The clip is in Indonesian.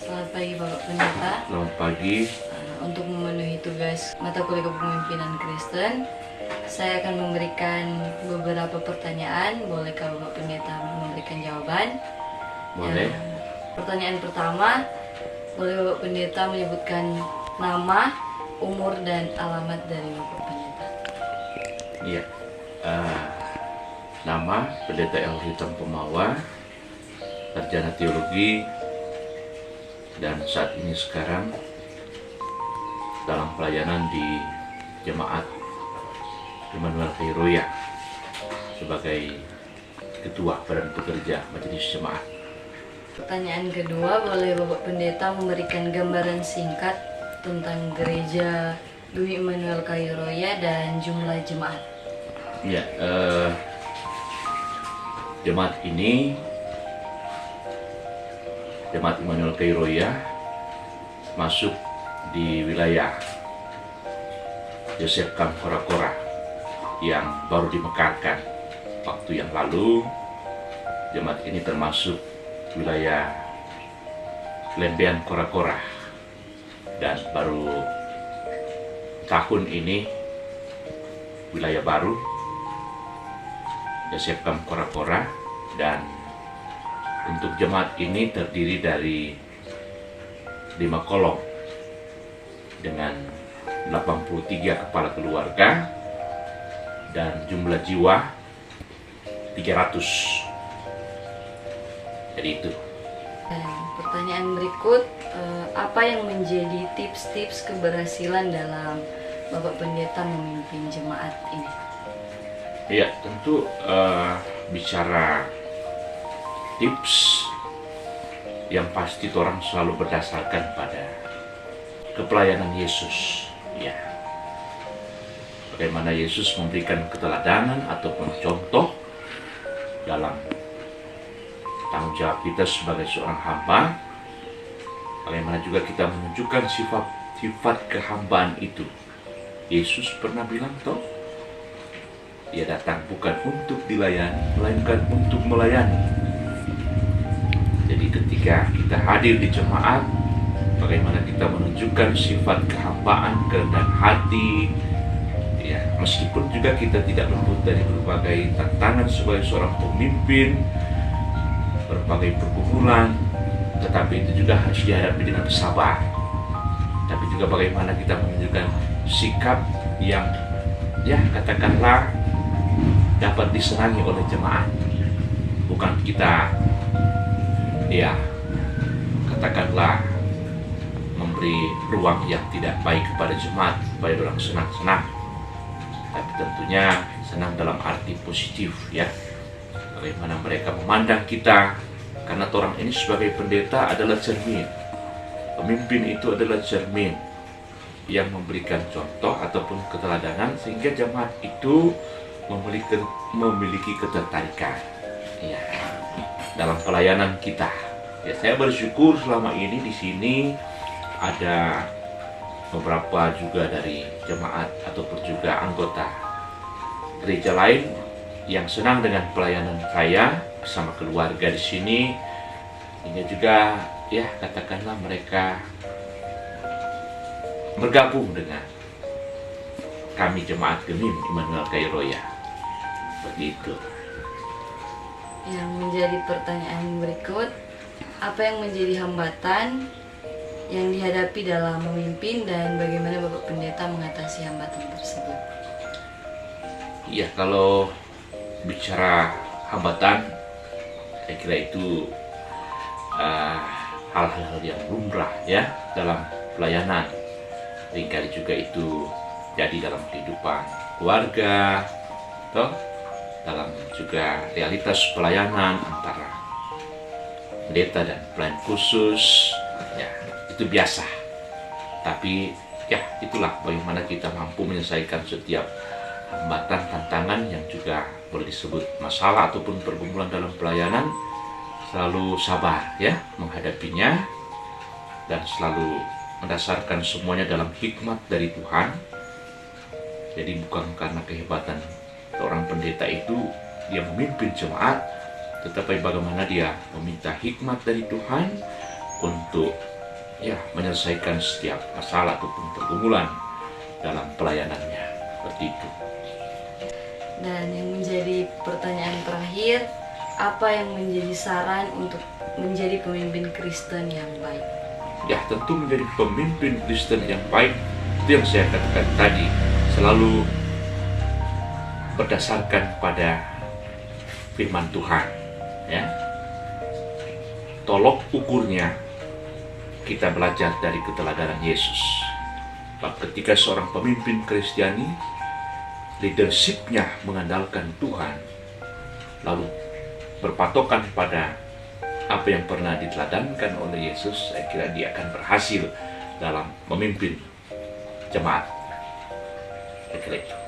Selamat pagi Bapak Pendeta. Selamat pagi. Untuk memenuhi tugas mata kuliah kepemimpinan Kristen, saya akan memberikan beberapa pertanyaan. Bolehkah Bapak Pendeta memberikan jawaban? Boleh. Pertanyaan pertama, boleh Bapak Pendeta menyebutkan nama, umur, dan alamat dari Bapak Pendeta? Iya. Nama Pendeta El Hitam Pemawa, sarjana teologi, dan saat ini sekarang dalam pelayanan di Jemaat Immanuel Kairoya sebagai Ketua Badan Pekerja Majelis Jemaat. Pertanyaan kedua, boleh Bapak Pendeta memberikan gambaran singkat tentang gereja Dwi Immanuel Kairoya dan jumlah jemaat? Ya, jemaat ini, Jemaat Immanuel Kairoya, masuk di wilayah Yosef Kam Kora-Kora yang baru dimekarkan waktu yang lalu. Jemaat ini termasuk wilayah Lembean Kora-Kora, dan baru tahun ini wilayah baru Yosef Kam Kora-Kora. Dan untuk jemaat ini terdiri dari 5 kolom dengan 83 kepala keluarga dan jumlah jiwa 300. Jadi itu. Dan pertanyaan berikut, apa yang menjadi tips-tips keberhasilan dalam Bapak Pendeta memimpin jemaat ini? Ya, tentu bicara tips, yang pasti orang selalu berdasarkan pada kepelayanan Yesus. Ya, bagaimana Yesus memberikan keteladanan ataupun contoh dalam tanggung jawab kita sebagai seorang hamba. Bagaimana juga kita menunjukkan sifat kehambaan itu. Yesus pernah bilang, toh, Dia datang bukan untuk dilayani, melainkan untuk melayani. Jadi ketika kita hadir di jemaat, bagaimana kita menunjukkan sifat kehambaan, kerendahan hati, ya, meskipun juga kita tidak luput dari berbagai tantangan sebagai seorang pemimpin, berbagai pergumulan, tetapi itu juga harus dihadapi dengan sabar. Tapi juga bagaimana kita menunjukkan sikap yang, ya, katakanlah dapat disenangi oleh jemaat. Bukan kita, ya, katakanlah memberi ruang yang tidak baik kepada jemaat supaya orang senang-senang. Tapi tentunya senang dalam arti positif, ya. Bagaimana mereka memandang kita, karena orang ini sebagai pendeta adalah cermin. Pemimpin itu adalah cermin yang memberikan contoh ataupun keteladanan sehingga jemaat itu memiliki ketertarikan, ya, dalam pelayanan kita. Ya, saya bersyukur selama ini di sini ada beberapa juga dari jemaat ataupun juga anggota gereja lain yang senang dengan pelayanan saya bersama keluarga di sini. Ini juga, ya, katakanlah mereka bergabung dengan kami jemaat Gemim Immanuel Kairoya. Begitu. Yang menjadi pertanyaan berikut, apa yang menjadi hambatan yang dihadapi dalam memimpin dan bagaimana Bapak Pendeta mengatasi hambatan tersebut? Ya, kalau bicara hambatan, saya kira itu hal-hal yang lumrah, ya, dalam pelayanan. Seringkali juga itu jadi dalam kehidupan keluarga, toh, dalam juga realitas pelayanan antara pendeta dan pelayan khusus, ya, itu biasa. Tapi, ya, itulah bagaimana kita mampu menyelesaikan setiap hambatan, tantangan yang juga boleh disebut masalah ataupun pergumulan dalam pelayanan. Selalu sabar, ya, menghadapinya, dan selalu mendasarkan semuanya dalam hikmat dari Tuhan. Jadi bukan karena kehebatan seorang pendeta itu dia memimpin jemaat, tetapi bagaimana dia meminta hikmat dari Tuhan untuk menyelesaikan setiap masalah ataupun pergumulan dalam pelayanannya. Seperti itu. Dan yang menjadi pertanyaan terakhir, apa yang menjadi saran untuk menjadi pemimpin Kristen yang baik? Ya, tentu menjadi pemimpin Kristen yang baik, itu yang saya katakan tadi, selalu berdasarkan pada firman Tuhan. Ya, tolok ukurnya kita belajar dari keteladanan Yesus. Ketika seorang pemimpin Kristiani, leadership-nya mengandalkan Tuhan, lalu berpatokan pada apa yang pernah diteladankan oleh Yesus, saya kira dia akan berhasil dalam memimpin jemaat. Saya kira itu.